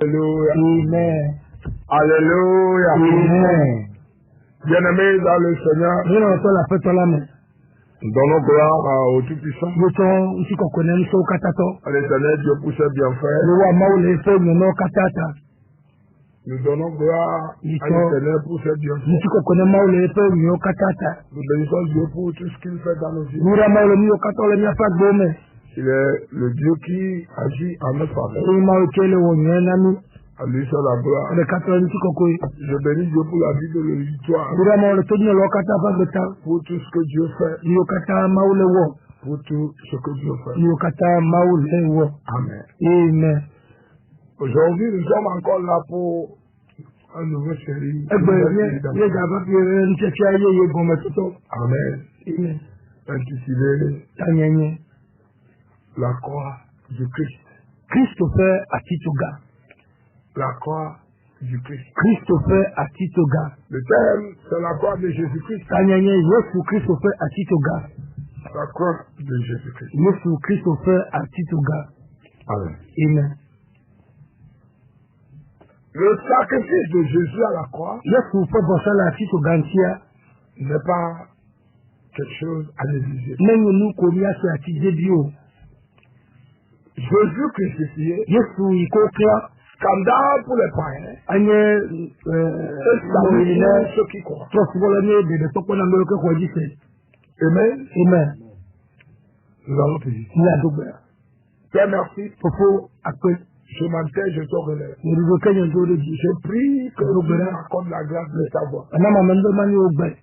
Alléluia. Amen. Alléluia. Amen. Bien-aimés dans le Seigneur, nous donnons gloire au Tout-Puissant, à l'Éternel Dieu pour ses bienfaits. Nous donnons gloire à l'Éternel pour ses bienfaits. Nous bénissons Dieu pour tout ce qu'il fait dans nos vies. Il est le Dieu qui agit en notre faveur. À lui seul la gloire. Je bénis Dieu pour la vie de l'auditoire. Pour tout ce que Dieu fait. Pour tout ce que Dieu fait. Amen. Amen. Aujourd'hui, nous sommes encore là pour un nouveau série. Amen. Intitulé La croix du Christ. Christopher Atitoga. La croix du Christ. Christopher Atitoga. Le thème, c'est la croix de Jésus-Christ. Yesu Christopher Atitoga. La croix de Jésus-Christ. Yesu Christopher Atitoga. Amen. Amen. Le sacrifice de Jésus à la croix Yesu Pabosala Atitoga Ntia. n'est pas quelque chose à négliger. Nous Korea sur Atidebio. Jésus crucifié, Yesu Ikokla. scandale pour les païens. Anye C'est ceux qui croient. Amen. Amen. Nous allons prier. Père, merci. Je m'entends, je te relève. Je prie que tu nous accordes la grâce de savoir.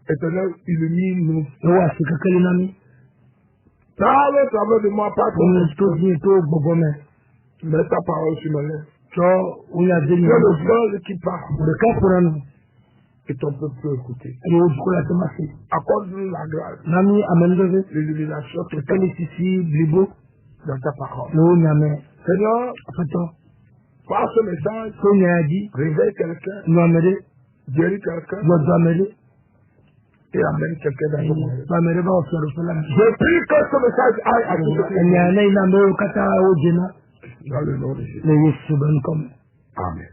Éternel, illumine-nous. Parle au travers de moi, pas ton esprit. Mets ta parole sur mes lèvres. C'est le seul qui parle. Et ton peuple peut écouter. Accorde-nous la grâce. L'illumination totale dans ta parole. Seigneur, par ce message, réveille quelqu'un, guéris quelqu'un et amène quelqu'un dans ton monde. Je prie que ce message aille à tous. Dans le nom de Jésus. Amen.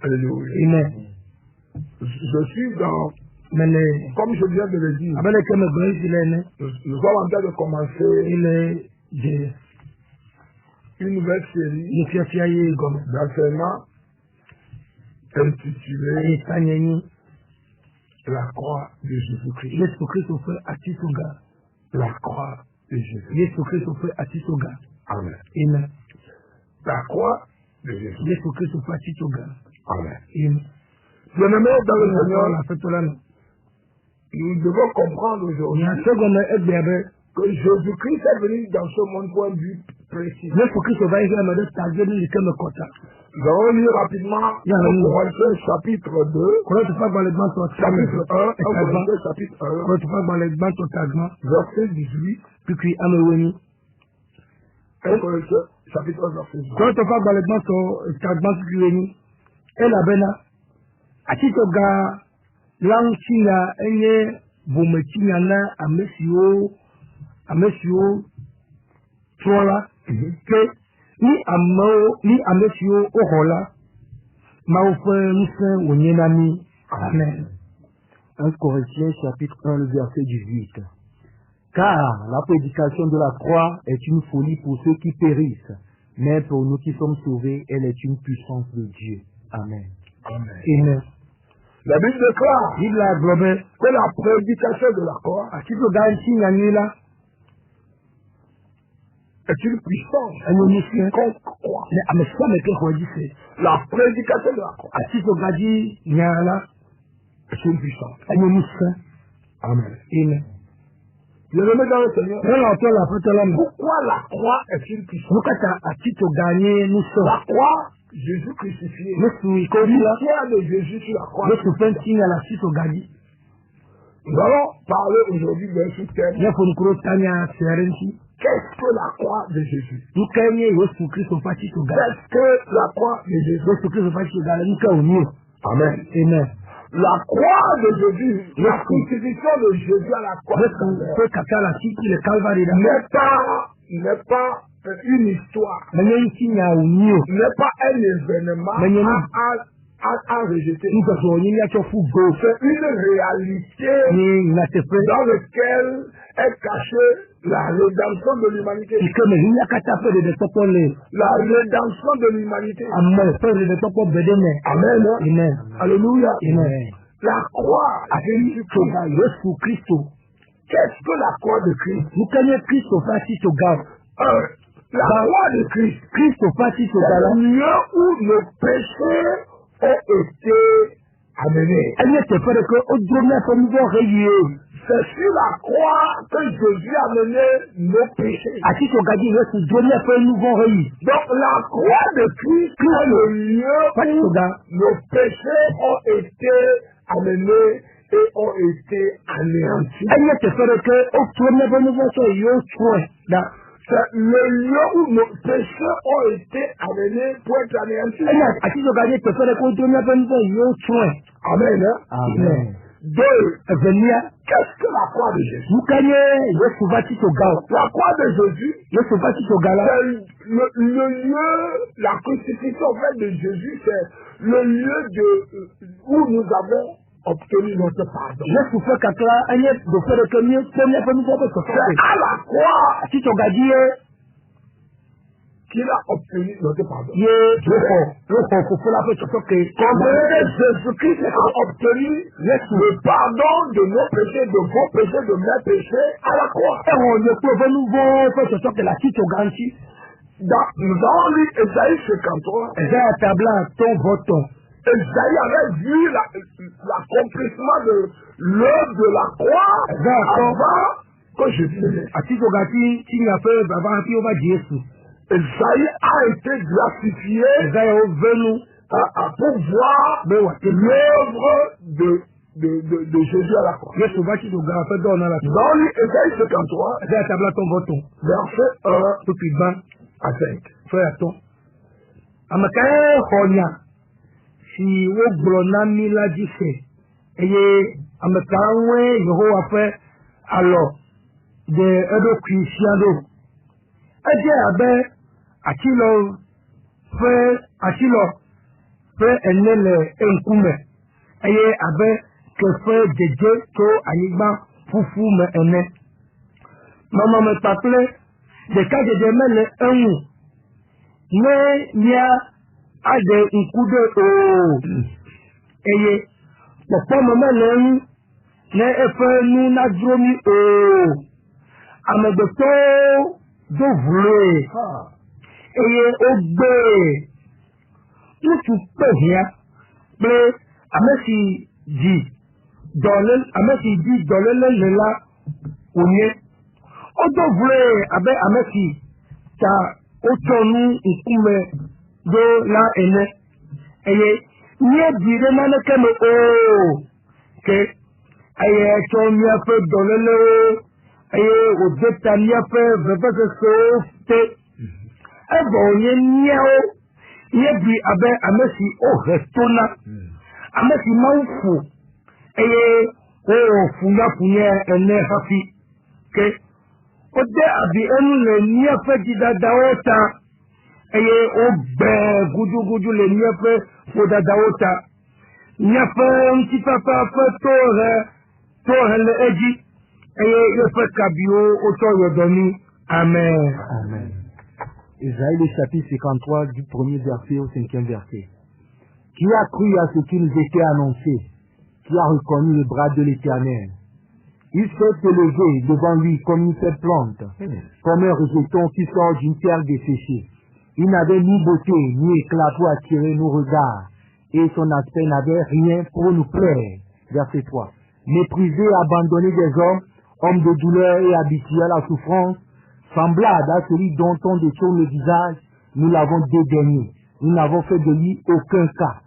Alléluia. Amen. Je suis dans, comme je viens de le dire, nous sommes en train de commencer une nouvelle série d'enseignements intitulée La croix de Jésus-Christ. La croix de Jésus. Amen. Amen. La croix de Jésus. Amen. Amen. Bien-aimés dans le Seigneur, nous devons comprendre aujourd'hui que Jésus-Christ est venu dans ce monde pour un but précis. Nous allons lire rapidement Corinthiens chapitre 2, chapitre 1, chapitre 1, verset 18, chapitre 1, verset 18. Atitoga langchina enye bomechina na amesio trola ke ni amesio ohola maufe nse wonyena ni amen 1 Corinthiens chapitre 1, le verset 18. Car la prédication de la croix est une folie pour ceux qui périssent, mais pour nous qui sommes sauvés, elle est une puissance de Dieu. Amen. Amen. Amen. La Bible déclare Il a globé que la prédication de la croix à qui peut gagner là, est une puissance contre croix. La prédication de la croix à qui peut gagner là, est une puissance. Amen. Amen. Je remets dans le Seigneur. Pourquoi la croix est une puissance? La croix, Jésus crucifié. L'histoire de Jésus sur la croix. Nous allons parler aujourd'hui d'un thème. Qu'est-ce que la croix de Jésus? Qu'est-ce que la croix de Jésus? Amen. Amen. La croix de Jésus, la crucifixion de Jésus à la croix n'est pas une histoire, n'est pas un événement à rejeter. C'est une réalité dans laquelle est cachée la rédemption de l'humanité. La rédemption de l'humanité. Amen. Amen. Alléluia. Amen. La croix de Jésus-Christ. Qu'est-ce que la croix de Christ? La croix de Christ. C'est le lieu où nos péchés ont été amenés. C'est sur la croix que Jésus a mené nos péchés. Donc la croix de Christ est le lieu où nos péchés ont été amenés et ont été anéantis. C'est le lieu où nos péchés ont été amenés pour être anéantis. Amen. Amen. Deux, qu'est-ce que la croix de Jésus? La croix de Jésus, c'est le lieu, la crucifixion de Jésus, c'est le lieu où nous avons obtenu notre pardon. C'est à la croix qu'il a obtenu notre pardon. Jésus-Christ a obtenu le pardon de nos péchés, de vos péchés, de mes péchés à la croix. Nous avons lu Esaïe 53. Esaïe avait vu l'accomplissement de l'œuvre de la croix avant que Jésus naisse. Esaïe a été gratifié pour voir l'œuvre de Jésus à la croix. Dans Esaïe 53, verset 1 à 5. Si wo gblɔ na mi la dzi se eye ame kawoe Yehowa ƒe alɔ de eɖokui fia ɖo. Edze abe atilɔ ƒe ene le eŋkume eye abe keƒe dzedze tso anyigba ƒuƒu me ene. Nɔnɔme kpakple ɖekadzedze mele eŋu ne mia ade ŋku ɖe o eye kpɔkpɔme mele eŋu ne eƒe nu nadzro mi o. Amegbetɔwo do vloe eye wogbe ŋutsu kpe hia kple ame si dzi dɔléle le la wònye. Wodo vloe abe ame si ta wotsɔ nu ŋkume do la ene eye míeɖi ɖe naneke me o ke eye etsɔ míaƒe dɔlélewo eye wòde ta míaƒe vevesesewo te. Evɔ wònye míawo míeɖi abe ame si wohe to na, ame si Mawu ƒo eye wowɔ funyafunya ene hafi ke wode abi enu le míaƒe dzidadawo ta eye wogbe gudugudu le míaƒe ƒodadawo ta. Il y a fait un petit papa, fait le Eji, et il fait Kabio, autant donné. Amen. Amen. Isaïe, le chapitre 53, du premier verset au 5e verset. Qui a cru à ce qui nous était annoncé, qui a reconnu le bras de l'Éternel. Il s'est élevé devant lui comme une seule plante, comme un rejeton qui sort d'une terre desséchée. Il n'avait ni beauté ni éclat pour attirer nos regards, et son aspect n'avait rien pour nous plaire. Verset 3. Méprisé et abandonné des hommes, homme de douleur et habitué à la souffrance, semblable à celui dont on détourne le visage, nous l'avons dédaigné. Nous n'avons fait de lui aucun cas.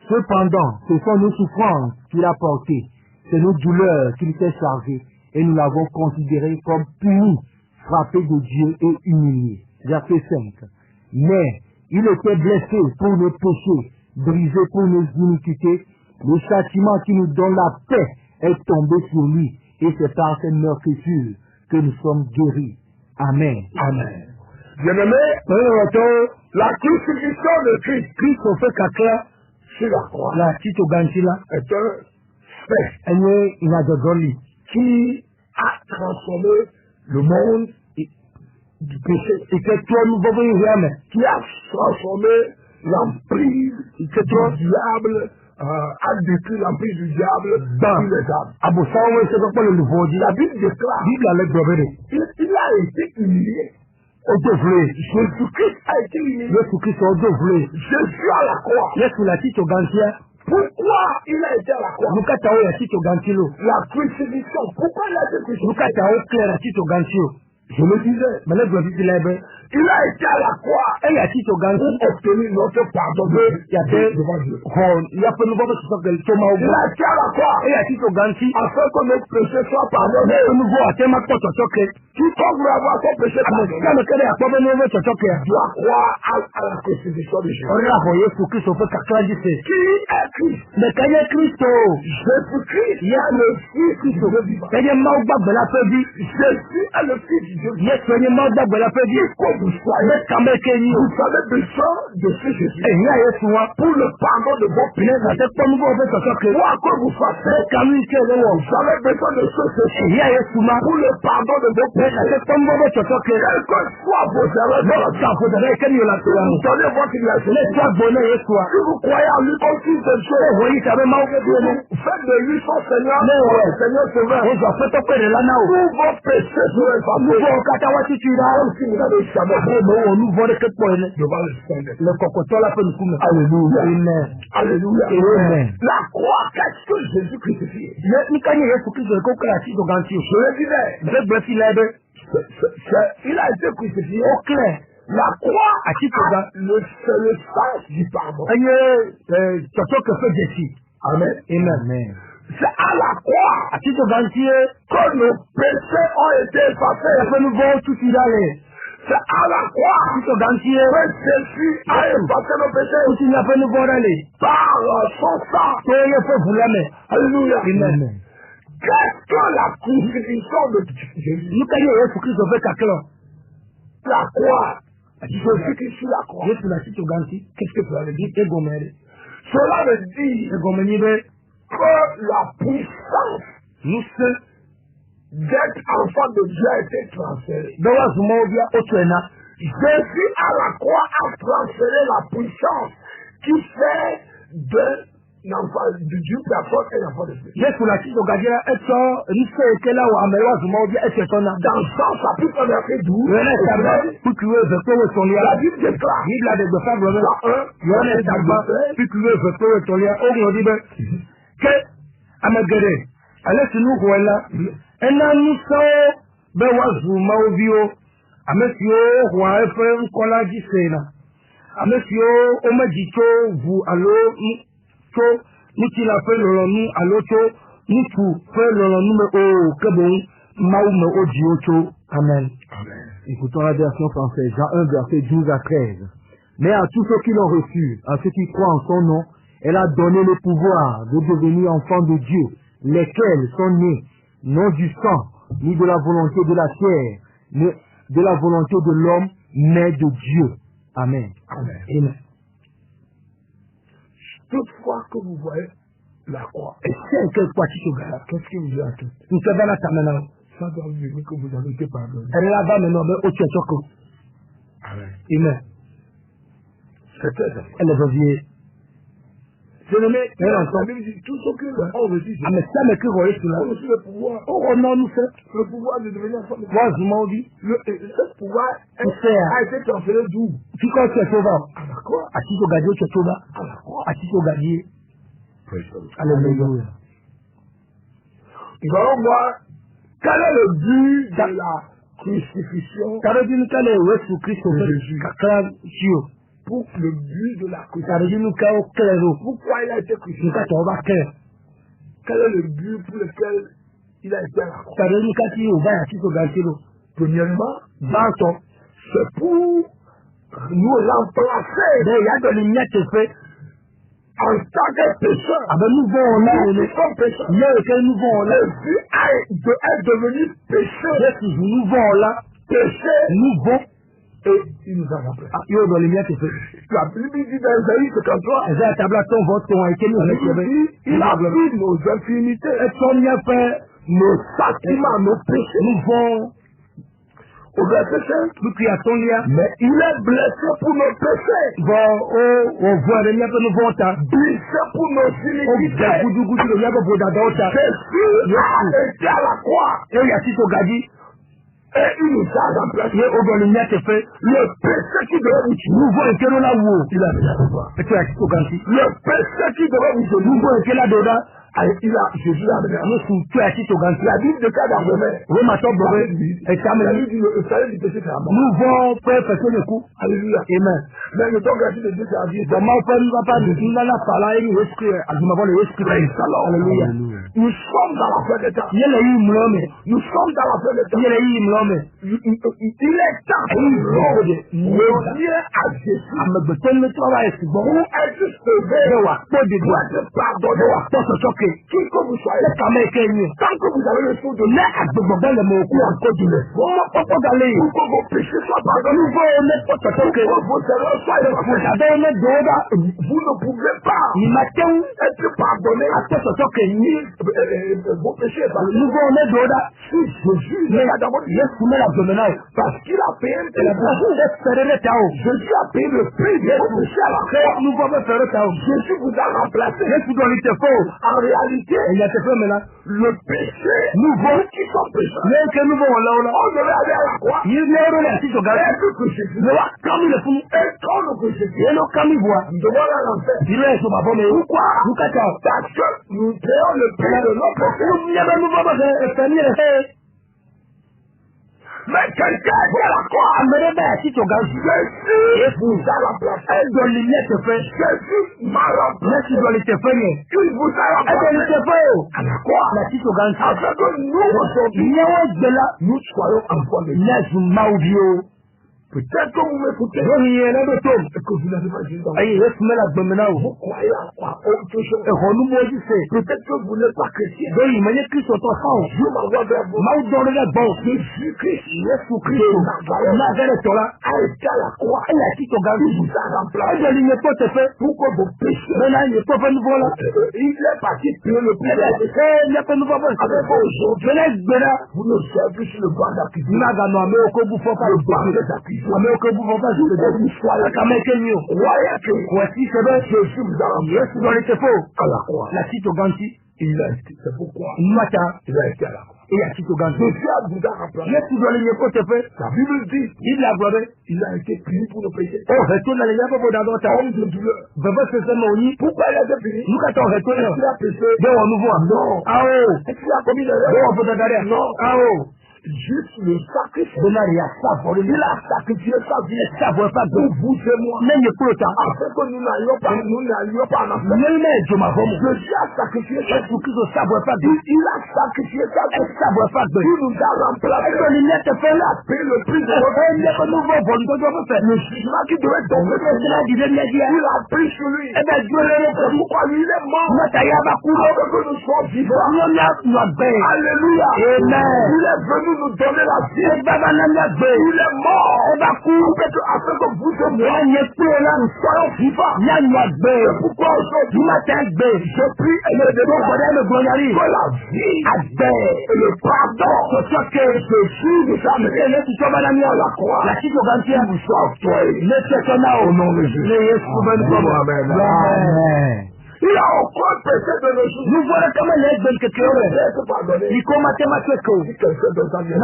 Cependant, ce sont nos souffrances qu'il a portées, c'est nos douleurs qu'il s'est chargé, et nous l'avons considéré comme puni, frappé de Dieu et humilié. Verset 5. Mais il était blessé pour nos péchés, brisé pour nos iniquités. Le châtiment qui nous donne la paix est tombé sur lui, et c'est par cette meurtrissure que nous sommes guéris. Amen. Amen. Bien-aimé, la crucifixion de Christ, Christ au fait qu'à sur la croix, la petite Ogantila, est un fait il a de Goli, qui a transformé le monde du péché, et que toi nous pouvons y aller, qui a transformé l'emprise du diable, a détruit l'emprise du diable dans les âmes. La Bible déclare il a été humilié. Jésus-Christ a été humilié. Jésus à la croix. Pourquoi il a été à la croix? La crucifixion. Pourquoi il a été crucifié? Je le disais. Il a été à la croix pour obtenir notre pardon devant Dieu. Il a été à la croix afin que nos péchés soient pardonnés. Quiconque veut avoir son péché pardonné doit croire à la crucifixion de Jésus. Qui est Christ? Jésus-Christ est le Fils du Dieu vivant. Jésus est le Fils du Dieu vivant. Vous avez besoin de ce Jésus pour le pardon de vos péchés. Quoi que vous fassiez, vous avez besoin de ce Jésus pour le pardon de vos péchés. Quelles que soient vos erreurs, vous donnez votre grâce. Si vous croyez en lui comme fils de Dieu, faites de lui son Seigneur, Seigneur sauveur. Tous vos péchés seront effacés. Si vous avez jamais devant le Seigneur. Alléluia. Alléluia. La croix, qu'est-ce que Jésus crucifié? Je le disais. Il a été crucifié. La croix, c'est le sens du pardon. Amen. C'est à la croix que nos péchés ont été effacés. C'est à la croix que Jésus a effacé nos péchés par son sang. Alléluia. Qu'est-ce que la crucifixion de Jésus? La croix. Jésus qui sur la croix. Qu'est-ce que cela veut dire? Cela veut dire que la puissance d'être enfant de Dieu a été transférée. Jésus à la croix a transféré la puissance qui fait d'une personne et l'enfant de Dieu. Dans Jean chapitre 12, la Bible déclare Amen. Écoutons la version française, Jean 1, verset 12 à 13. Mais à tous ceux qui l'ont reçu, à ceux qui croient en son nom, elle a donné le pouvoir de devenir enfants de Dieu, lesquels sont nés, non du sang, ni de la volonté de la chair, mais de la volonté de l'homme, mais de Dieu. Amen. Amen. Toutefois que vous voyez la croix. Et c'est quel quoi tu te gars? Qu'est-ce qui vous a tout? Nous te venons à ta main. Ça doit vous dire que vous avez été pardonné. Elle est là-bas maintenant, mais au Tchèque. Amen. Amen. C'est très important. Elle est revenue. C'est nommé, la Bible dit, tout ce que on reçu, Ah, mais ça, mais que vous voyez cela? on reçu le pouvoir. Oh non, nous sommes. Le pouvoir de devenir enfant de Dieu. Moi, je m'en dis. Ce pouvoir C'est a été transféré d'où? Tu crois que tu es sauveur? À la croix. À qui tu gagné, tu es sauveur? À la croix. À qui tu gagné? Praise the Lord. Alléluia. Donc, moi, quel est le but de la crucifixion? Ça veut dire que le Jésus Christ Jésus. Pour le but de la crucifixion. Pourquoi il a été crucifié? Quel est le but pour lequel il a été à la croix? Premièrement, c'est pour nous remplacer en tant que pécheur. Nous sommes pécheurs. Jésus est devenu pécheur. Péché. Et il nous a remplacé. La Bible dit dans Isaïe 53, il a pris nos infinités, nos châtiments, nos péchés. Au verset 5, mais il est blessé pour nos péchés. Blessé pour nos iniquités. Jésus a été à la croix. Et il nous a remplacé. Le péché qui devait vous tuer, il a déjà fait. Le péché qui devait vous tuer, Jésus l'a amené. La Bible déclare dans le péché c'est la mort. Alléluia. Amen. Mais le don gratuit de Dieu c'est la vie. Alléluia. Nous sommes dans la fin des temps. Nous sommes dans la fin des temps. Il est temps de revenir à Jésus. Pour être sauvé, pour être pardonné. Qui que vous soyez, tant que vous avez le souffle de l'air, pour que vos péchés soient pardonnés, pour que vos erreurs soient effacées, vous ne pouvez pas être pardonné vos péchés. Si Jésus est dans votre vie, parce qu'il a payé Jésus a payé le prix de vos péchés à la croix. Jésus vous a remplacé. En réalité, le péché, nous qui sommes pécheurs, on devait aller à la croix, être crucifié, et quand le crucifié, nous devons aller à l'enfer. Pourquoi? Parce que nous payons le prix de nos péchés. Mais quelqu'un est à la croix. Jésus vous a remplacé. Jésus m'a remplacé. Il vous a remplacé à la croix. Afin que nous aujourd'hui, nous soyons enfants de Dieu. Peut-être que vous m'écoutez et que vous n'avez pas Jésus dans vous croyez à quoi autre chose. Peut-être que vous n'êtes pas chrétien. Dieu m'envoie vers vous. Jésus-Christ de Nazareth a été à la croix. Il vous a remplacé pour que vos péchés. Il est parti payer le prix. Avec vous aujourd'hui, vous ne servez plus sur le banc d'accusation. Le banc des accusations. Croyez que Jésus vous a remplacé à la croix. C'est pourquoi il a été à la croix. Jésus vous a remplacé. La Bible dit il a été puni pour nos péchés. Homme de douleur. Pourquoi il a été puni? Est-ce qu'il a péché? Non. Est-ce qu'il a commis l'erreur? Non. Juste le sacrifice. Il a sacrifié sa vie pour vous et moi. Afin que nous n'allions pas en enfer. Jésus a sacrifié sa vie. Il a sacrifié sa vie. Il nous a remplacé. Il a payé le prix de notre. Le jugement qui devait tomber sur lui, il a pris sur lui. C'est pourquoi lui il est mort. Afin que nous soyons vivants. Alléluia. Il est venu nous donner la vie. Il est mort. Afin que vous et moi, nous soyons vivants. C'est pourquoi aujourd'hui, je prie et me demande que la vie et le pardon que Jésus nous a amené à la croix nous soit octroyé. Au nom de Jésus. Amen. Il a encore péché de nos jours. Nous voilà comment les bonnes que tu as. Pardonné. Il commence à Si quelqu'un de ta vie,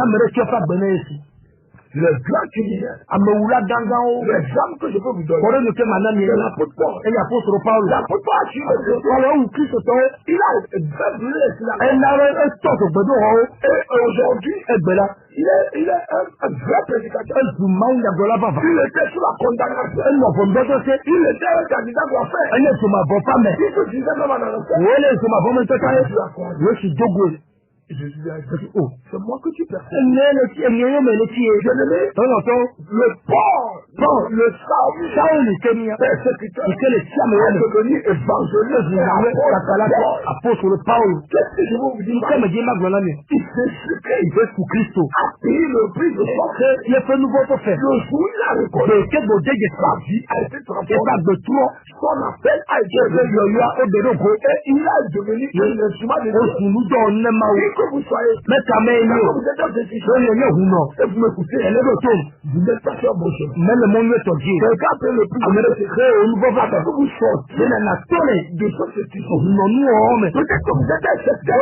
les grands qui viennent, l'exemple que je peux vous donner, c'est l'apôtre Paul. Et l'apôtre Paul. L'apôtre Paul a su il a et aujourd'hui, il est un vrai prédicateur. Il était sous la condamnation. Il était un candidat de la fin. Il se disait même en enfant. Jésus a dit, oh, c'est moi que tu perds. Le Paul, le Saul, persécuteur, est devenu évangéliste, apôtre Paul. Qu'est-ce que je veux vous dire? Il s'est sucré, Christ a payé le prix de son frère. Le jour il a reconnu, sa vie a été transformée. Son appel a été réalisé. Et il a devenu un instrument de Dieu. Que vous soyez, vous êtes dans cette situation, et vous m'écoutez, vous n'êtes pas sur mon chemin. Quelqu'un peut le plus que vous sortez de cette situation. Peut-être que vous êtes un secteur,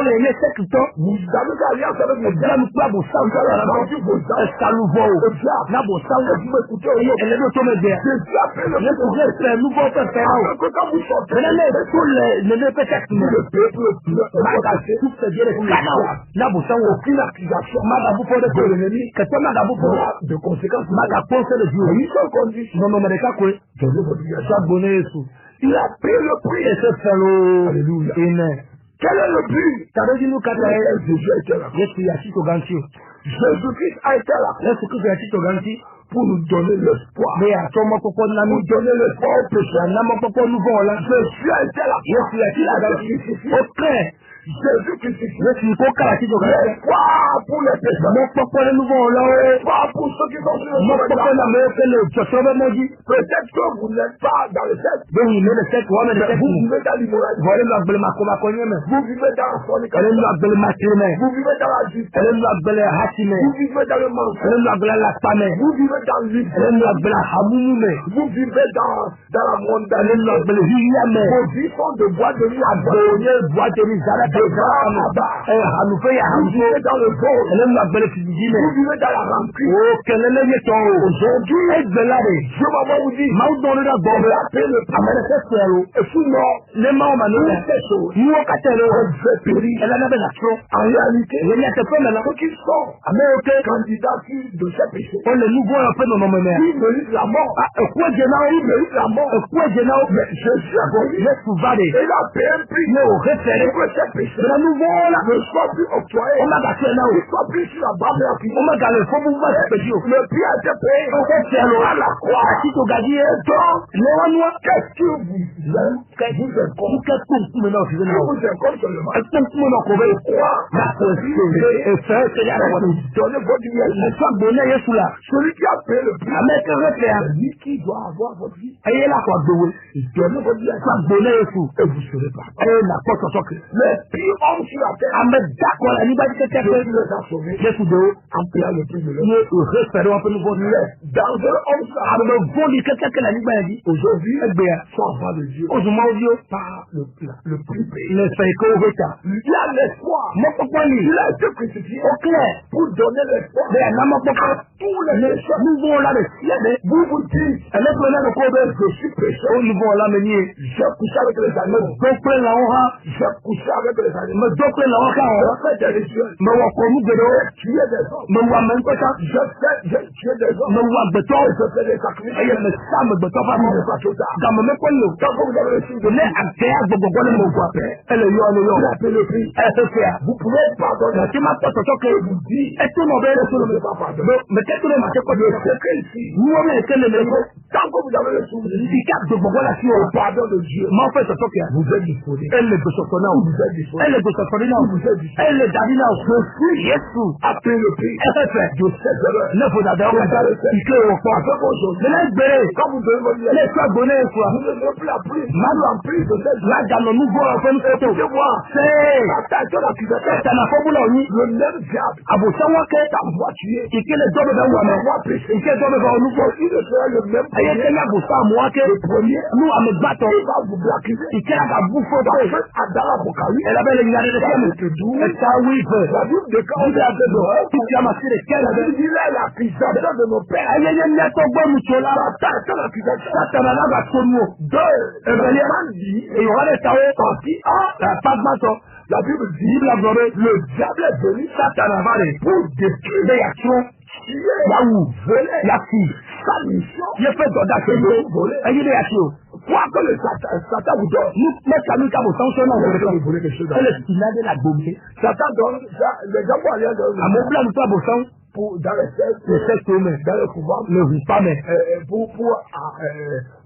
vous avez alliance avec les diables, vous avez vendu vos âmes, vous m'écoutez, Jésus a fait le plus que quand vous sortez, le peuple aucune accusation de l'ennemi de conséquences une seule condition. Il a payé le prix. Alléluia. Quel est le but? Jésus-Christ a été là pour nous donner l'espoir. Nous donner l'espoir au péché. Jésus a été là. Jésus crucifié. L'espoir pour les pécheurs. L'espoir pour ceux qui sont sur le chemin. Peut-être que vous n'êtes pas dans le sexe. Vous vivez dans l'immoralité. Vous vivez dans la fornication. Vous vivez dans la justice. Vous vivez dans le mensonge. Vous vivez dans l'idée. Vous vivez dans la mondaine. Vos vies sont de bois de nuit. Vous vivez dans le vol. Vous vivez dans la rancune. Aujourd'hui, je vais vous dire, et sinon, toutes ces choses, en réalité, ceux qui sont candidats de ces péchés, ils méritent la mort. Ils méritent la mort. Mais Jésus a connu, il a payé un prix pour que ces péchés ne soient plus octroyés, ne soient plus sur la barre de la prison. Le prix a été payé à la croix. Donc, qu'est-ce que vous incombe seulement? Donnez votre vie. Celui qui a payé le prix, c'est lui qui doit avoir votre vie. Donnez votre vie et vous serez pardonné. Mais pire homme sur la terre, Jésus les a sauvés en payant le prix de leur vie. Dangereux homme sur la terre, aujourd'hui, sont enfants de Dieu par le prix payé. Il a l'espoir. Il a été crucifié pour donner l'espoir à tous les pécheurs. Vous vous dites, je suis pécheur. J'ai couché avec les animaux. J'ai couché avec les animaux. J'ai fait des rituels. J'ai tué des hommes. J'ai tué des hommes. J'ai fait des sacrifices. Quand vous avez reçu de lui, le prix. Vous pouvez pardonner. Vous dites, je ne vais pas pardonner. Le secret ici, Tant que vous avez le souvenir, le pardon de Dieu, vous êtes disponible. Elle est de son nom. Vous êtes disponible. Elle est de son nom. Vous êtes disponible. Elle est d'Adina. Je suis Jésus. Après le pays, de cette erreur, Ne vous n'avez pas il peut au fond. avec aujourd'hui, Mais là, il quand vous devez venir, les soins donnés, quoi. vous ne devez plus la prise. Mal en prise de cette là, dans le nouveau enfant, Écoutez-moi, c'est attention à l'accusation. c'est un enfant, Le même diable à vos savoir que t'envoie tuer. il que les hommes dans moi, T'envoie pécher. il que les hommes dans nous, Il ne sera le même et il que les vous ça, moi, que le premier, nous, à me battre, il va vous blackiser. il que la bouffe, Parce que dans l'Apocalypse, elle avait les gars de l'Étienne. Et ça, oui, la Bible déclare vous avez de tout a massé les quels. il est l'accusation de nos pères. Elle est bien ton bon mouchola. Attention à l'accusation. Satan a là, son mot. Deux, Et bien, dit, et il y aura des tarots. partie A, Pas de matin. la Bible dit, Bible a gloire. le diable est venu Satan a valé. pour détruire, Des actions. tuer, Là où? voler. La fille. Sa mission, Il a fait d'audace. c'est de voler. Et il est actions. Quoi que le Satan vous donne, Nous, mettons nous comme autant son nom. vous voulez quelque chose C'est le final de la gommée. Satan donne, les gens vont aller À mon plan, nous sommes au sang. dans les sectes, Le sexe humain. dans le pouvoir, Ne vous pas, mais.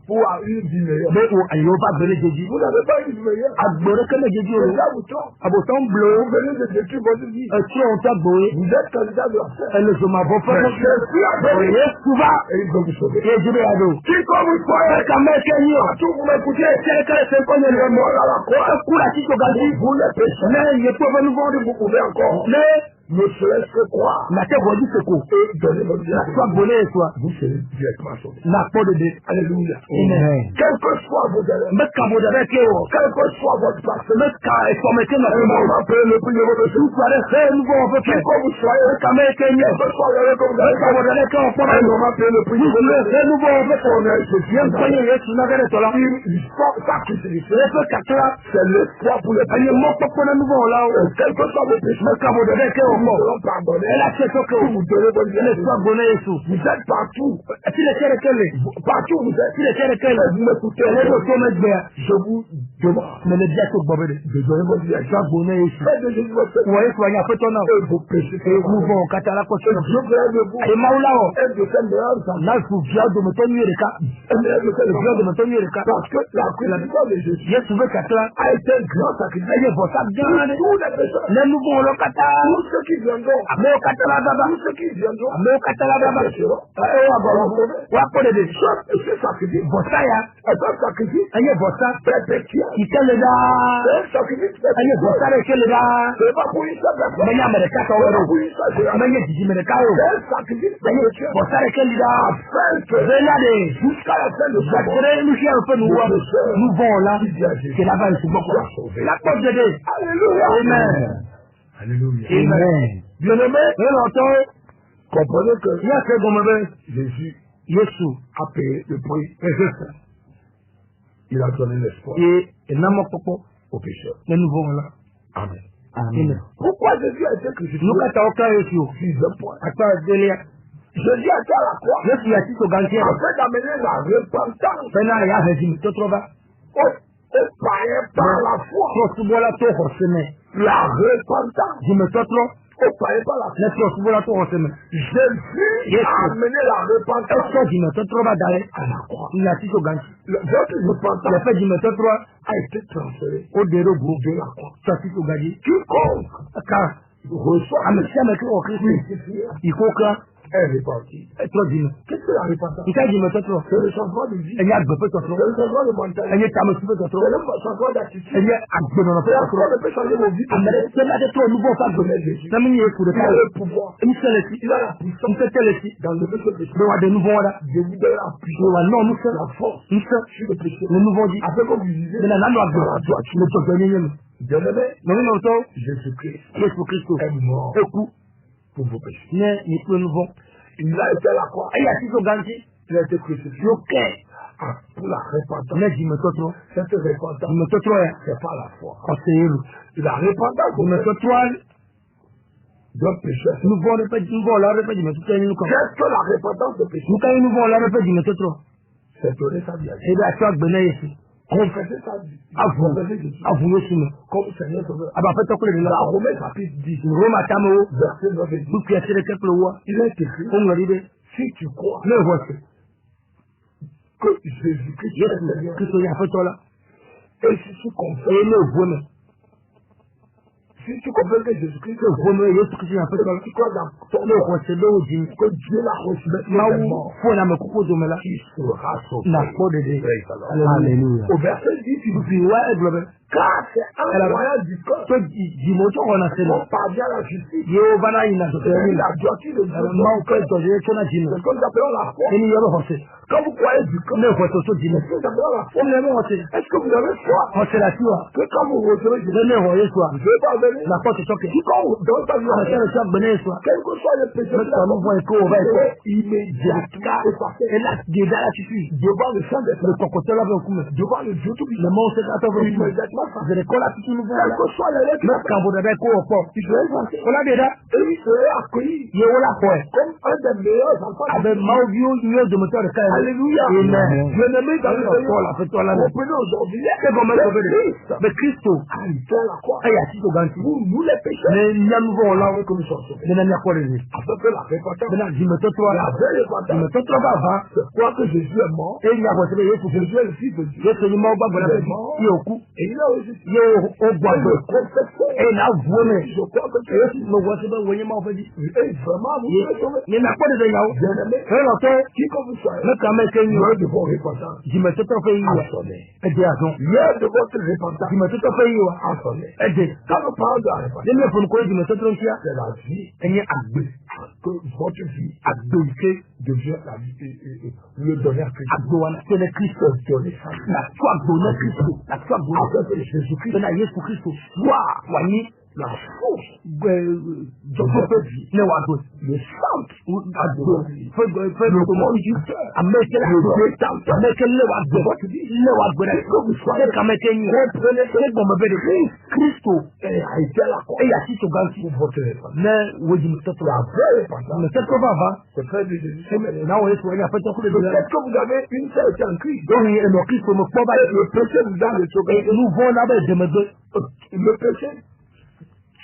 pour une vie meilleure. Mais où, il n'y a pas de Jésus. Vous n'avez pas une vie meilleure. À Boré, comme Jésus. Les gens vous trompent. À Botan bleu. Vous venez de détruire votre vie. Tu es en tas Boré. Vous êtes candidat de l'enfer. Elle ne se m'a pas fait. Mais je suis appelé. Et souvent. Et il va vous sauver. Et je vais à l'eau. Qui comme vous soyez, Quand même, c'est mieux. partout vous m'écoutez, C'est le cas de ce qu'on est le mort à la croix, un coup là, si tu gagnes. vous les pécheurs. Mais il peut venir voir. Vous pouvez encore, Mais, ne serait-ce que croire la tête redit ce coup. et donner votre vie à Soit Dieu. bonnet, soit. Vous serez directement sauvé. La peau de Dieu. Alléluia. Amen. Quel que soit vos erreurs, Mais quand vous avez que, quel que soit votre passé, mais quand ils sont mettés dans un le monde, moment peut le prix de votre vie. tout soit fait, nous allons Qui faire. que vous soyez, Quand même, que quel nous, que soit l'erreur que vous avez quand vous fait, avez que, on prend un moment peut le prix de nous votre vie. fait, nous allons faire. On est Jésus. Bien soigné, Yesu, n'a rien de cela. Sacrifice. Les feux quatre-là, C'est l'espoir pour les il y a mon papa dans le nouveau là. Quel que soit vos péchés, Mais quand vous avez que, on nous prend. serons pardonnés. Elle a fait ce que Vous donnez votre vie à les Dieu. soins bonnet, Yesu. Vous êtes partout. Si les chers quels est, Partout où vous êtes. si les chers quels est, Vous m'écoutez. elle est au sommet de mer. Je vous demande Mais le diable est bobé. de donner votre vie à Dieu. Sois bonnet, Yesu. Faites de Jésus votre Vous voyez, soyez à fait ton nom. et vos péchés. Et nous vont, quand à la Et question. Dieu veut de vous. Et Maulao, Et de faire meilleur sang. là, il faut bien de me tenir le cas. Et meilleur de faire Il faut de le me tenir le cas. Parce que la crucifixion de Jésus J'ai trouvé qu'à cela, a été un grand sacrifice. elle est votre bien. Pour tous les pécheurs. Les nouveaux, le kata. Tous ceux qui viendront. Mais au kata la baba. Tous ceux qui viendront. Mais au kata la baba. pécheront. Eh, wa baba. Wa pole de. Ce sacrifice. Votre ya. est un sacrifice Elle est votre. perpétuel. Qui t'a le da. C'est un sacrifice Elle est votre. perpétuel. Elle est le da. Ce n'est pas pour une seule personne. Mais il y a mes Ce kata. n'est pas pour une seule génération. Mais il y a du me le cas. C'est un sacrifice perpétuel. Votre est le da. Afin que Regardez. jusqu'à la fin de ce monde, J'aimerais nous faire un peu nous vont là. C'est là-bas, il faut beaucoup. La porte de Dieu. Alléluia. Amen. Alléluia. Amen. Bien-aimé, Et longtemps, comprenez que il y a ce qu'on me veut. Jésus Yesu. a payé le prix. Et c'est ça. Il a donné l'espoir Et n'a mon papa. aux pécheurs. Les nouveaux là. Amen. Amen. Pourquoi Jésus a été crucifié? Nous, quand aucun Yesu. Sixième point. Attends, Delia. Jésus a été à la croix Yesu a dit au gantier. afin d'amener la repentance Maintenant, il y a régime. Tu trouves pas? aux païens par la foi. Tu vois là, tu as reçu. La repentance Je me trouve trop. aux païens par la foi. Laisse-toi, tu vois là, tu as reçu. Jésus a amené la repentance Est-ce que je me trouve trop d'aller? à la croix. Il a dit au gantier. Votre Le repentance fait de me trouve trop. a été transférée Au dérogo. de la croix. Tu as dit au gantier. Quiconque Car, reçoit à me faire mettre au Christ. crucifié Il faut que. est repenti. Trop dis-nous. Qu'est-ce que la repentance? Il t'a dit, me trouve trop. C'est le changement de vie. Il y a un peu de C'est trop. le changement de Il mentalité. y a un peu de trop. C'est le changement d'attitude. Il y a un peu de C'est la trop. foi ne peut changer vos vies. C'est là de trop nouveau ça. Mais Jésus, Ça m'y est pour le il a cas. le pouvoir. Nous sommes ici. Il a la puissance Nous sommes ici. d'enlever ce péché. Nous avons des nouveaux là. De vous donner la Nous puissance, avons non, nous sommes. la force Nous sommes. sur le péché. Les nouveaux dit. Afin que vous vivez Mais là, nous avons dans la droiture. le temps de l'union. Bien-aimé, Nous avons le Jésus-Christ Jésus Christ. est mort Écoute. pour vos péchés. Mais nous sommes nouveaux. Il a été à la croix. Il y a six au gantier. Il a été crucifié. Ok. Pour la repentance. Mais dis-moi trop. Cette repentance, Dis-moi trop. c'est pas la foi. Conseillez-nous. La repentance, Dis-moi trop. d'un péché. Nous voulons répéter. Nous voulons la répéter. Mais tout est nous comme. Qu'est-ce que la repentance de péché? Nous quand nous voulons la répéter. Dis-moi trop. C'est donner sa vie à Dieu. Et bien, tu as bené ici. Confesser sa vie. Avouez. Confesser Jésus Avouez sur nous. comme Seigneur Sauveur. Ah bah, faites quoi le Dans là. Romains chapitre 10, Rome à Tamo. verset 9 et 10, Vous qui êtes le peuple roi. il est écrit, On me dit, si tu crois le voici. que Jésus-Christ est le Seigneur. Kristo yà fẹ́ tọ́lá. Et si tu confesses, Èyí ló wọ́n mi. si tu confesses que Jésus-Christ est le Wọ́n mi Yéṣu Kristo yà fẹ́ tọ́lá. tu crois dans ton Ló kọ̀ sí lówó jì mí. que Dieu l'a reçu Máa maintenant wú mort, fún ẹ̀nà mi kókó dùn mi la. il sera sauvé. Nà kpọ́ dédé. Praise the Lord. Hallelujah. Au verset 10, il dit, Fi wá ẹgbẹ́ bẹ́. car c'est un moyen du corps Tó jìmọ̀ tó kọ̀ nà sí lọ. qu'on parvient à la justice. Yóò bá náà yìí nà sọ̀tẹ̀ C'est yìí. la droiture de Dieu. Máa kọ́ ìtọ́jú yẹn tó náà jì mí. C'est ce que nous appelons la foi. Ẹni yẹ bẹ́ họ̀ sí. Quand vous croyez du corps, Ní ìfọ̀ tó tó jì mí. c'est ce que nous appelons la foi. Ó ní ẹ̀mí họ̀ sí. Est-ce que vous avez foi Họ̀ sí la sí wa. que quand vous recevez Jésus, Lẹ́nu ìhọ̀ Yéṣu wa. vous ne pas venir? Nà kpọ́ ti tọ́kẹ̀. Si quand vous donnez ta vie à Ọ̀nà Dieu, sẹ́ni tí a gbẹ̀ ní Yéṣu wa. quel que soit le péché, Mẹ́ta ló fọ́ ẹ̀kọ́ ọ̀bá ẹ̀kọ́. immédiatement effacé. Et là, Dieu là, tu suis. Devant le sang des Le frères, cocotel là, vous me. devant le Dieu tout Le puissant, mot c'est à toi, vous me. immédiatement Vous allez coller tout le monde. quel que soit les lettres, Même quand vous avez quoi au port. il serait effacé. On a déjà. Et il serait accueilli Il y a là quoi. comme un des meilleurs enfants. Avec Mauvio, il y a de moteur de carrière. Alléluia. Amen. Bien-aimé dans le Seigneur, Paul a fait toi là. comprenez aujourd'hui, C'est comme un le sauvé. Christ Mais Christo. a été à la croix. Il y a six au ganti. Nous les pécheurs, Mais il y a nouveau là. que nous sommes sauvés. Mais il y a quoi les yeux. Afin que la repentance, Mais là, je me tourne toi. la vraie Je repentance, me tourne toi avant. c'est quoi que Jésus est mort, Et il y a quoi c'est bien. Jésus est le Fils de Dieu, Je suis mort, bah, voilà. Il y a au cou. et il a ressuscité. Il y a au bois Et de. le confesseur, Et là, vous me. je crois que tu Et es si me voici, ben, voyez moi, on fait dit. vraiment vous êtes sauvé. Il n'y a pas de déniaou. Bien-aimé, Et l'autre. qui que vous soyez, Mais quand même, qu'il y a l'heure de votre repentance je me suis fait y a sonné. aider à son. L'heure de votre repentance Je me suis fait y a sonné. aider. Quand nous parlons de la repentance, Je me suis fait je me suis fait c'est la vie et il y a agbe. que votre vie Agbe, devient la vie et le donner à Christ. agbe wana. C'est le Christ. Donner ça. La foi donner Christ. La foi donner. Afin que Jésus-Christ C'est la Yesu Christ. Soit, wani. la source Je peux vie. Ne wado. le centre Agbe. Fais le conducteur, Ameke la. le détenteur Ameke le wado. de votre vie. Le wado. C'est comme éteigné. Comprenez C'est que comme me bébé. Christo. et a été à la croix Et il y a six au ganti. pour votre repentance. Mais, oui, je me suis fait La vraie repentance, Mais c'est pas va. c'est fait de Jésus. Peut-être Now it's when I put up with the que vous avez une seule été en Christ. donc il y a le Christ pour me Et probattre. le péché vous a le Et sauvé. nous voulons là-bas de me dire, Le péché,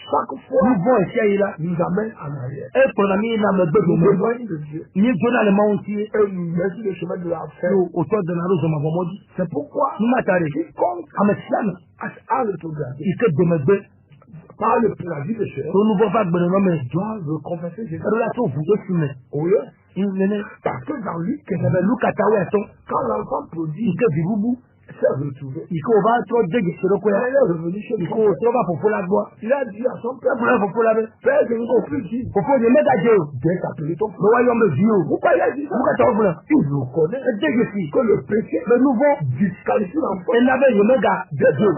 chaque nous fois, voulons essayer là. nous amène en arrière. Et pour la mise dans me Nous dire, éloigne de Dieu. ni donner le monde aussi, Et nous met sur le chemin de la fin. autour de la rose de ma maman dit, C'est pourquoi nous m'attendez. quiconque À me slam, a le programme il fait de me dire, par le plaisir de chair pour nous voir pas de nom, mais doit le confesser Jésus. relation vous deux filmer. Oui. Il venait, Parce que dans lui, il avait Luc à Taoué à ton, quand l'enfant il produit, fait du boubou, s'est retrouvé. il faut va trop dégueu sur le Il coin. est revenu chez Il son faut père. trop va pour la bois. Il a dit à son père, Pour la pour la baie. Père, je ne peux plus dire. Pour faire des médailles. Dès qu'appelé ton Le frère. royaume de Dieu. Pourquoi il a dit ça? Pourquoi tu as voulu? Il le connaît. Dégueu si. Que le péché Le nouveau, disqualifie l'enfant. il n'avait le méga de Dieu.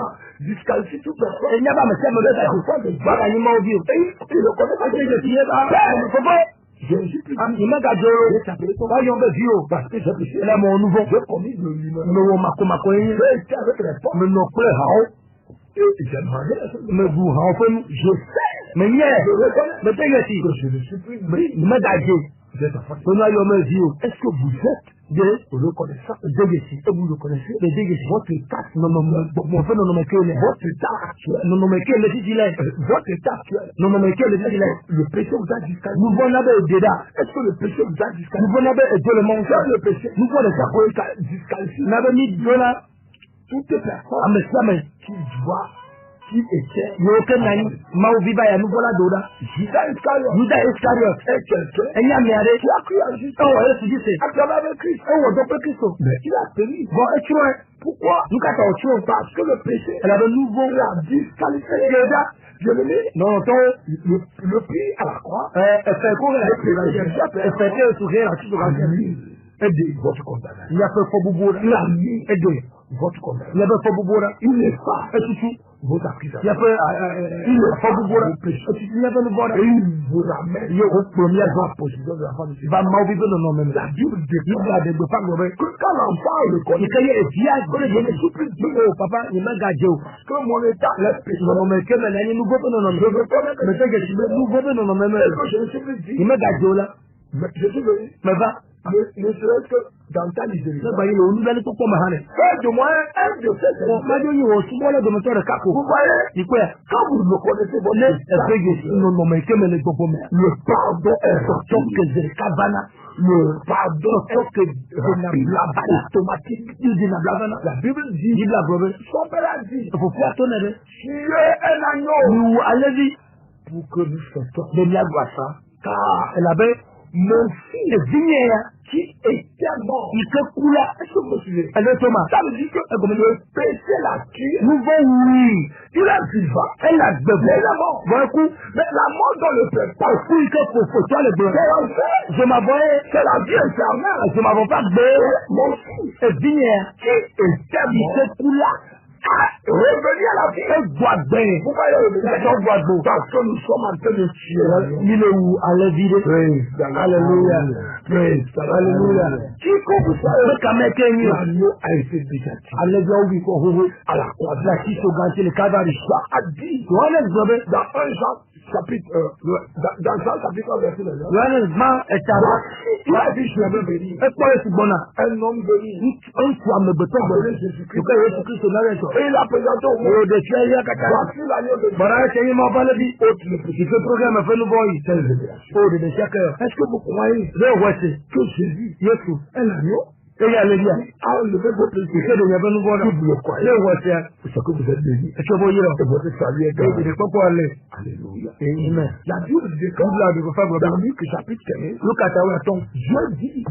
Disqualifie toute personne. Il n'y a pas de L'enfant de Dieu. Voilà, il m'a oublié. Et il le connaît pas. Je suis là. Je ne suis plus dit. Il m'a gardé. Dès qu'appelé ton frère. Royaume de Dieu. Parce que j'ai péché. Il a mon nouveau. J'ai commis le numéro. Me mako mako yin. J'ai été avec les portes. Me no kle hao. Et j'ai demandé à ce Me bu hao fe. Je sais. Me nye. Je reconnais. Me tege si. Que je ne suis plus Me dit. me gardé. Vous êtes enfant. Me no ayo me Dieu. Est-ce que vous êtes De reconnaissant? dégueu si. Et vous le connaissez? De dégueu si. Votre état, Non non mon fait non me kele. votre état actuel, Non me kele si dile. votre état actuel, Non me kele si est-ce dile. que le péché vous a disqualifié? Nous voulons là-bas deda. Est-ce que le péché vous a Nous disqualifié? voulons là-bas de le monde. C'est le péché. Nous voulons ça quoi. Disqualifié N'avait mis de là. toute personne Ame same. qui doit, qui était, Yo ke nani. Ma ubi ba ya nous voilà doda. Judas Iscariot, Judas Iscariot. est quelqu'un Enya me ade. qui a cru en Jésus, Oh, Yesu dit c'est. à travers le Christ. Oh, do pe Kristo. Mais il a péri. Bon, et tu vois, Pourquoi? nous quand on tue, Parce que le péché elle avait nouveau. l'a disqualifié. Je le mets, Non, ton, le prix à la croix, elle fait quoi, elle fait que sourire à tout le monde. aidez votre condamnation. Il y a fait faux boubou, Il a mis aidez. votre Il y condamnation. a fait faux boubou, Il n'est pas et tout, vos il y a accusations. fait, faux boubou, Vos péchés. il y a fait le bon. Et il vous ramène Il y a au premier dans jour. la position de la femme de Dieu. Il va m'oublier le nom même. La Bible Il déclare va de pas le que quand l'enfant le Il connaît, y a un viage, je ne suis plus Dieu, oh, papa, il m'a gardé. que mon état est péché. Non, mais que maintenant, nous voulons non, Je reconnais que mais c'est que nous voulons non, même. je ne suis plus Il dit. m'a gardé là. Mais je suis venu Mais va, Ne serait-ce que dans ta Nigeria. Fais de moins un de ces Vous voyez, quand vous le connaissez, le pardon est sorti. Le pardon est automatique. La Bible dit, son père a dit, tu es un agneau pour que nous sortions. Car mon fils qui était mort. Il se coula. Est-ce que vous me suivez? Ça veut dire que le péché l'a tué. nous oui. Il est vivant. Elle a besoin. Mais il est mort. Mais la mort dans le péché. Je m'avoyais. C'est la vie éternelle. Je m'avoue pas de mon fils qui était mort. Il se coula. Revenir à la vie. Pourquoi il est revenu? Parce que nous sommes en train de tuer. Il est où? Alléluia. Alléluia. Quiconque vous savez, l'agneau a été déjà tué. À la croix. La qui se gâchait le cadavre. Ça a dit dans 1 Jean chapitre dans Jean chapitre 1 verset 9. Il a dit je vais bénir. Un homme béni. Appelé Jésus-Christ. Et il a présenté au monde. Voici l'agneau de Dieu. Est-ce que vous croyez que Jésus est l'agneau? Ah, levez votre yeux. Vous le croyez. C'est que vous êtes béni. Et votre salut est grand. Alléluia. Amen. La Bible dit dans Luc chapitre 15, Dieu dit,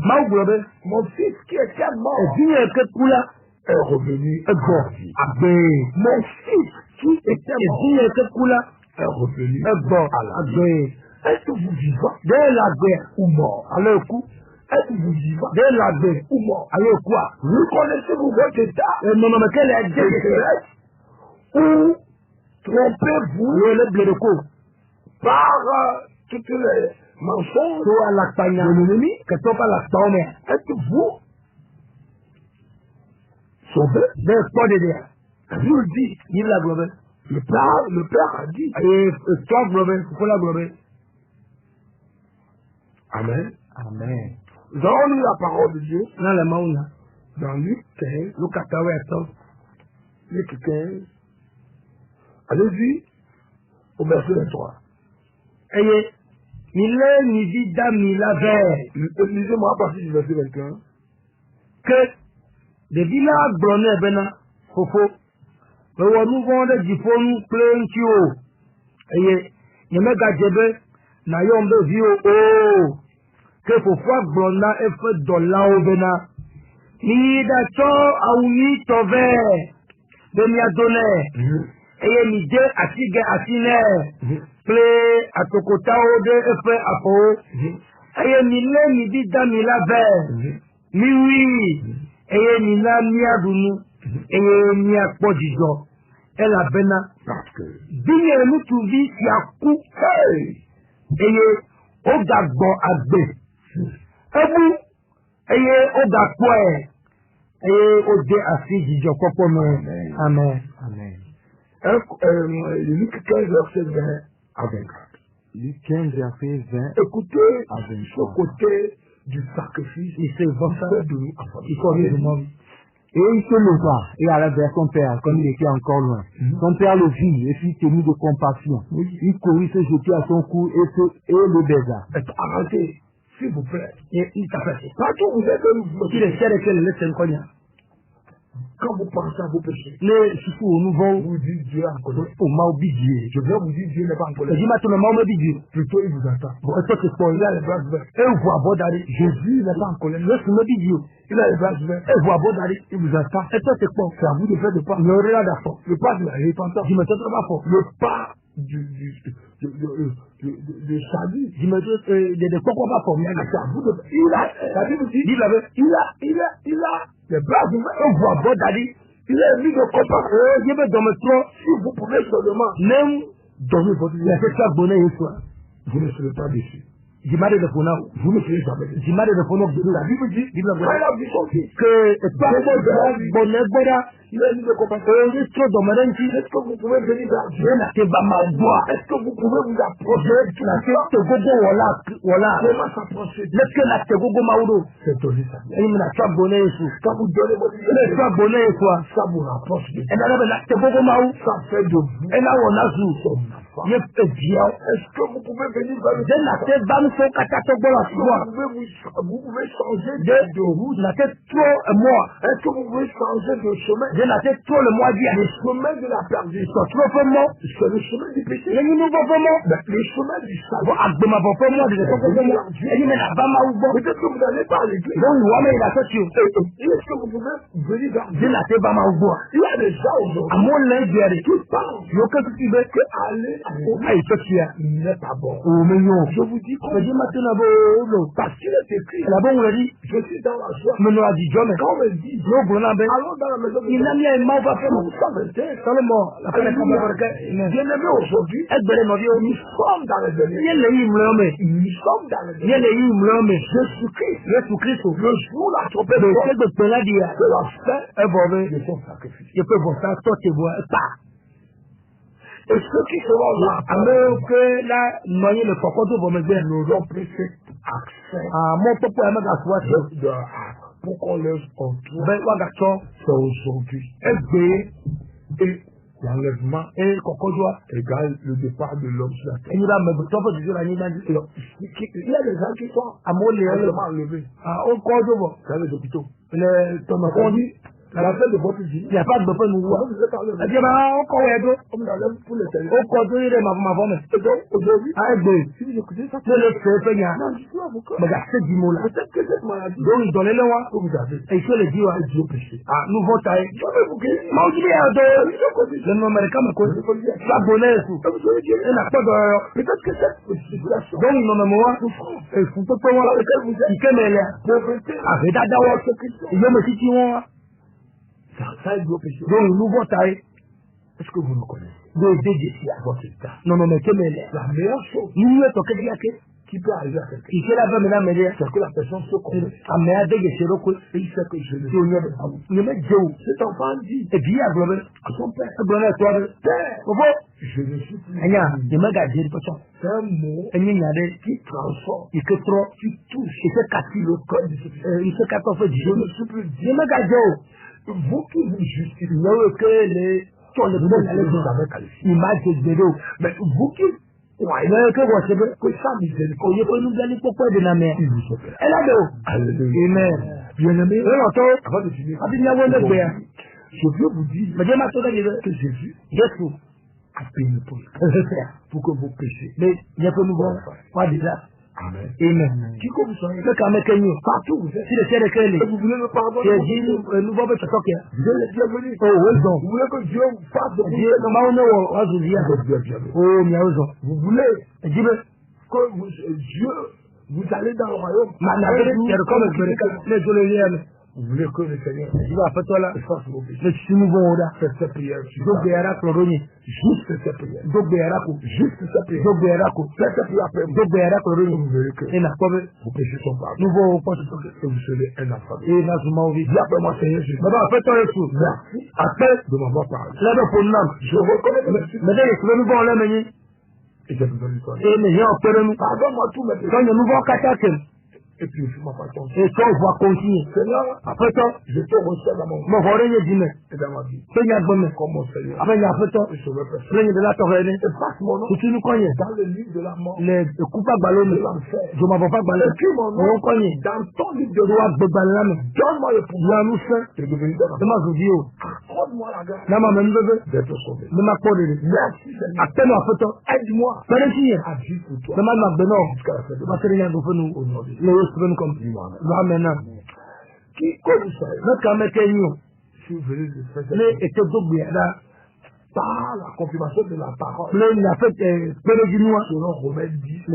mon fils qui était mort est revenu. Mon fils qui était mort est revenu à la vie. Est-ce que vous vivez dès la guerre ou mort? Alors, est-ce que vous vivez dès la guerre ou mort? Alors quoi? Reconnaissez-vous votre état? Ou trompez-vous par toutes les mensonges de l'ennemi? Est-ce que vous sauvez? Je le dis. Le Père a dit. Amen. Amen. Nous allons lire la parole de Dieu Dans Luc 15. Luc 15. Allez-y au verset 23. Lisez-moi à partir du verset 21. Que de villa blonné bena fofo we wonu vonde jifonu plenty o nyemega jebe na yombe vio que fofo blonna efe dollar o bena ni da cho awuni tove de mi adone ni de asige asine ple atokota o de efe apo ni le ni di da mi la ve mi wi ni na mi adunu mi akpodijo ela bena biye mutuvi yaku o gagbo agbe ebu o gakpo o de asijijo popo mo amen Amen. Luc 15 verset 20 à 24. Luc 15 verset 20 écoutez à 23. ce côté du sacrifice. il se vante de nous. il connaît le monde. Et il se leva et alla vers son père, comme il était encore loin. Son père le vit et fut tenu de compassion. Il courut se jeter à son cou et le baisa. Arrêtez, s'il vous plaît. Il t'a fait. Partout où vous êtes, Il est cher et que le laisse cognac. quand vous pensez à vos péchés, Les chouchous nous vont vous dites Dieu en colère. au maubidie. Je viens vous dire Dieu n'est pas en Je colère. dis maintenant maubidie. Plutôt il vous attend. Bon, est-ce que c'est Il a les bras ouverts. et vous abordez Jésus n'est pas en colère. le maubidie. Il a les bras ouverts. Et vous abordez Il vous attend. est-ce que c'est C'est à vous de faire le pas. le relais d'affaires. Le pas de la repentance. Je me sens pas fort. Le pas du salut. Je me dis de pourquoi pas fort. C'est à vous de faire. La Bible dit, il a les bras ouverts. Et vous abordez. Il est mis de compassion. Je vais dans mes troncs. Si vous pouvez seulement Même donner votre vie, la fête bonnet une fois. vous ne serez pas déçus. Jimade de Fona, vous ne ferez jamais. Jimade de Fona, La Bible dit, quand il a vu son fils, que bonne boda, il a dit de compassion. est-ce que vous pouvez venir vers Dieu? Est-ce que vous pouvez vous approcher de tout ça? Comment s'approcher? C'est donner sa vie. Quand vous donnez votre vie, ça vous rapproche de Dieu. Ça fait de vous son enfant. Est-ce que vous pouvez venir vers le vous pouvez changer de route? Est-ce que vous pouvez changer de chemin? Le chemin de la perdition, c'est le chemin du péché. Le chemin du salut. Peut-être que vous n'allez pas à l'église. Est-ce que vous pouvez venir vers Dieu? Il y a des gens aujourd'hui qui pensent que aller n'est pas bon. Je vous dis parce qu'il est écrit, je suis dans la joie. Quand on me dit, allons dans la maison de Dieu. Bien-aimé aujourd'hui, nous sommes dans les derniers. Jésus-Christ, le jour la trompette de la fin de son sacrifice. Et ceux qui seront là, n'auront plus cet accès pour qu'on leur entoure. C'est aujourd'hui. Et l'enlèvement égale le départ de l'homme sur la terre. Il y a des gens qui sont enlevés dans les hôpitaux. On dit, à la fin de votre vie, il n'y a pas de besoin de nous voir. Vous êtes enlevé. On enlève pour les télés. Aujourd'hui, si vous écoutez ça, non, je suis avocat. Peut-être que cette maladie, que vous avez, et Dieu péché. Nous votons. Je vais vous guérir. Peut-être que cette situation, ça est péché. Est-ce que vous nous connaissez? Votre état. La meilleure chose qui peut arriver à quelqu'un, c'est que la personne se connaisse. Et il sait que je le sais. Cet enfant dit à son père, Père, je ne suis plus. C'est un mot qui transforme, qui touche le cœur de ce fils. Je ne suis plus dit. Vous qui vous justifiez, mais vous qui que sa miséricorde, il vous opère. Alléluia. Bien-aimé, avant de finir, je veux vous dire que Jésus a payé le prix pour que vous péchiez. Amen. Qui que vous soyez, partout vous êtes, et vous voulez le pardon, vous êtes les bienvenus. Vous voulez que Dieu vous fasse de vous voulez que Dieu vous allez dans le royaume. Vous voulez que le Seigneur fasse vos péchés. Faites cette prière. Juste cette prière. Juste cette prière. Faites cette prière après vous. Vous verrez que vos péchés sont pardonnés. Et vous serez un enfant. Dis après moi, Seigneur Jésus. Merci. Après de m'avoir parlé. Je reconnais merci. Et j'ai besoin de toi. Pardonne-moi tous mes péchés. Et puis, je m'en passe. Et quand on va continuer. Seigneur, après ça, je te reçois dans mon vie. Et dans ma vie. Comme mon Seigneur. Je veux personne. Et passe mon nom. Dans le livre de la mort. De l'enfer. Écris mon nom. Dans ton livre de loi. Donne-moi le pouvoir. Et devenir dans ma vie. Accorde-moi la grâce. D'être sauvé. Merci Seigneur. Aide-moi. À vivre pour toi. Jusqu'à la fin de au nom de Dieu. Qui comme ça, si vous venez de faire par la confirmation de la parole, selon Romains 10,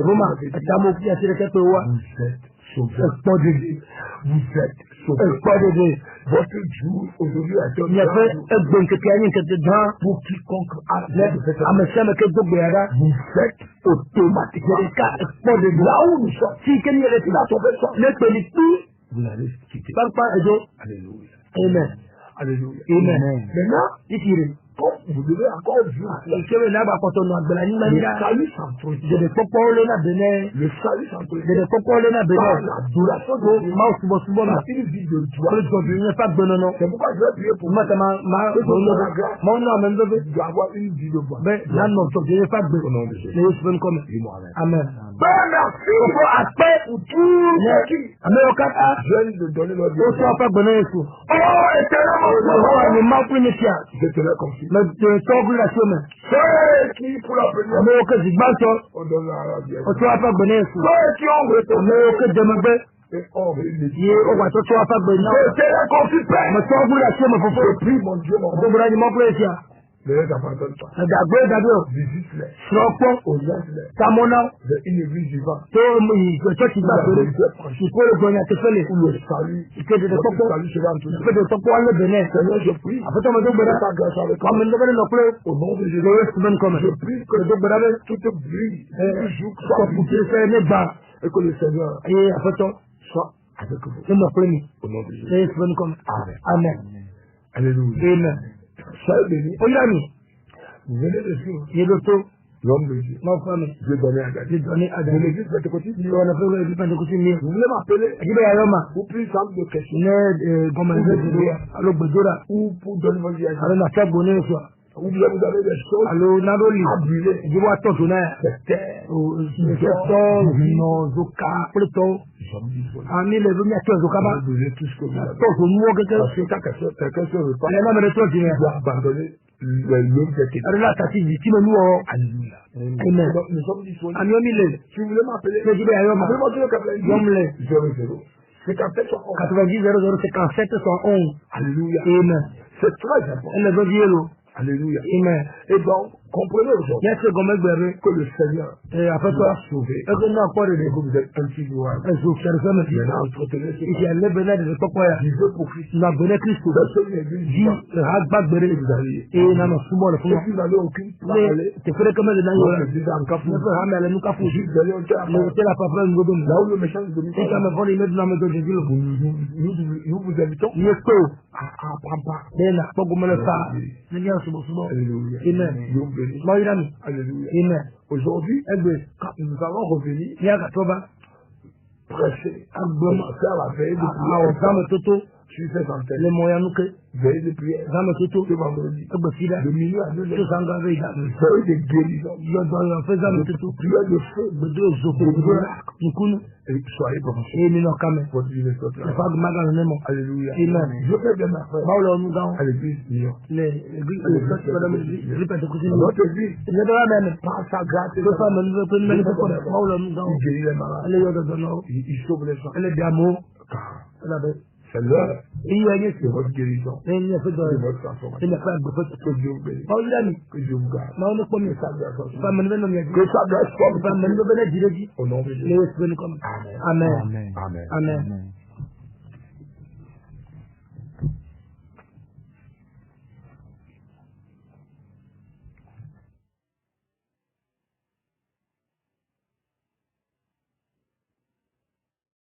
vous êtes sauvés. Votre jour aujourd'hui a été pour quiconque a vous êtes automatique. Il y a des cas exports de Là où nous sommes, si quelqu'un est il a trouvé ça. le politique, Vous n'allez quitter. par par Edo. Alléluia. Amen. Alléluia. Amen. Maintenant, Ici, comme vous devez encore vivre le chemin là, va quand on a de la ligne, le salut s'introduit. j'ai des popos là, bené. Le salut s'introduit. J'ai des popos là, Par bené. l'adoration de Dieu. Moi, souvent, Par une vie de joie. je ne pas de non. C'est pourquoi je vais prier pour Moi, vous. ça m'a, mon nom, même de Tu dois avoir une vie de joie. ben, là, non, je n'ai pas de Au nom de Jésus. mais je peux me comme. Dis-moi Amen. Amen. Père, merci pour après pour tout ce qui Amen, au cas, viennent de donner leur vie. au soir, pas bonheur, il faut. Oh, éternellement, Ne m'en prie, monsieur. je te l'ai confié. Mais tu es tombé la semaine. Ceux qui, pour la première Amen, au cas, je bats toi. on donne la vie. Au soir, pas bonheur, il faut. Ceux qui ont retourné Amen, au cas, je me vais. et ont réuni. Ye, au cas, tu soir, pas bonheur. Je te l'ai confié, Père. Mais toi, vous la semaine, faut Je prie, mon Dieu, mon faut Dieu. vous mon frère, monsieur. Ne les abandonne pas. D'abord, d'abord, Visite-les. Sropon, Oriente-les. Tamona, De une église vivante. toi, tu vas faire. Il faut le donner à tes frères. Où le salut. Il fait de Votre ton salut sera en tout il fait de ton poil le bénin. Seigneur, je prie. Après, tu me donnes Que le ta grâce avec Comme moi. une nouvelle non plus. Au nom de Jésus. Le semaine comme. Je prie que toute brille, tout jour soit Pour visée te faire les bas. et que le Seigneur Et après, tu soit avec vous. es mon premier. Au nom de Jésus. Le semaine comme. Amen. Amen. Alléluia. Amen. Soyez bénis. Oyami, Vous venez de suivre il y a le taux. l'homme de Dieu. Mon frère, Dieu donné à David. j'ai donné à De David. l'église pentecôtiste. On a fait le Pentecôte mieux. Vous voulez m'appeler Je vais à Roma. pour plus simple de questions Ne, comme on dit, alors, Bedora. ou pour donner votre vie à Dieu. Alors, la table bonne, soit. Ou bien vous avez des choses Alors, Naroli. à brûler. Je vois ton journal. C'est terre. Non, Zoka, Pleto. Nous sommes disponibles. Ami le venu à toi, Zoka. Vous donnez tout ce que vous avez. Toi, moi, quelqu'un. Parce que quand quelqu'un se repart, Elle est là, mais toi, tu il viens. doit abandonner l'objectif. Alors là, t'as dit, tu me nous, Alléluia. Amen. Donc, nous sommes disponibles. Ami, ami, le. Si vous voulez m'appeler, Je vais à Roma. appelez-moi sur le 90 Yomle. 00. C'est quand peut-être 90 00 57 111. Alléluia. Amen. C'est très important. Elle est venue, hello. Alléluia. Amen. Et donc, comprenez aujourd'hui Yes, comme elle veut. que le Seigneur Et après vous toi, a sauvé. est-ce que nous encore Et de que vous êtes insignifiant. un jour, c'est le fait, mais Maintenant, entretenez ce il y a le bénin de l'époque, ouais. vivez pour Christ. Nous avons béni Christ. Personne n'est venu Dit, vivant. le hardback béni. Vous allez. Et nous avons souvent le Et fond. puis, vous n'avez aucune place à aller. Mais, tu ferais comme elle est dans Vous le êtes déjà en cafou. ne peut jamais aller nous cafou. Juste d'aller au théâtre. Le hôtel a pas fait un godon. Là où le méchant est venu. Et quand me font les mettre dans mes deux Jésus, Nous vous invitons il est tôt. à prendre part. Ben, pas comme le ça. Mais bien, c'est bon, c'est bon. Alléluia. Amen. Dieu vous bénisse. Moi, il a mis. Alléluia. Amen. Aujourd'hui, Eh bien, quand nous allons revenir il y a qu'à toi, bah. prêcher, Ah, bon. faire la veille de Ah, prière on va me toto. sur cette antenne. Les moyens nous que. Veille de prière. Za me toto. Ce vendredi. Eh bien, si là. De minuit à 2 Tout heures. ça, on va veiller là. Veille de guérison. Je dois en faire ça, me toto. Prière de feu. De deux jours, de deux jours. Nous connaissons. Et soyez branchés. Et nous, quand même. Votre vie est C'est sortie. pas de magal, même. Alléluia. Amen. Je fais bien ma frère. Bah, là, nous avons. À l'église Lyon. Les Pentecôtiens. Notre église, Il y a de la même. par sa grâce, Deux femmes, nous avons une manifestation. Bah, là, nous avons. il guérit les malades. Elle est de l'eau. Il sauve les gens. Elle est d'amour. Car Elle avait. c'est l'heure Et il y a une. de votre guérison, Mais il y a fait de de. votre Il transformation. y a fait de. Que Dieu vous bénisse. Bah, il a mis. Que Dieu vous garde. Mais on est comme Que ça. sa grâce soit Pas sur vous. même nous, Que sa grâce soit pas sur même vous. nous, Au nom de Jésus. les esprits comme. Amen. Amen. Amen. Amen. Amen. Amen.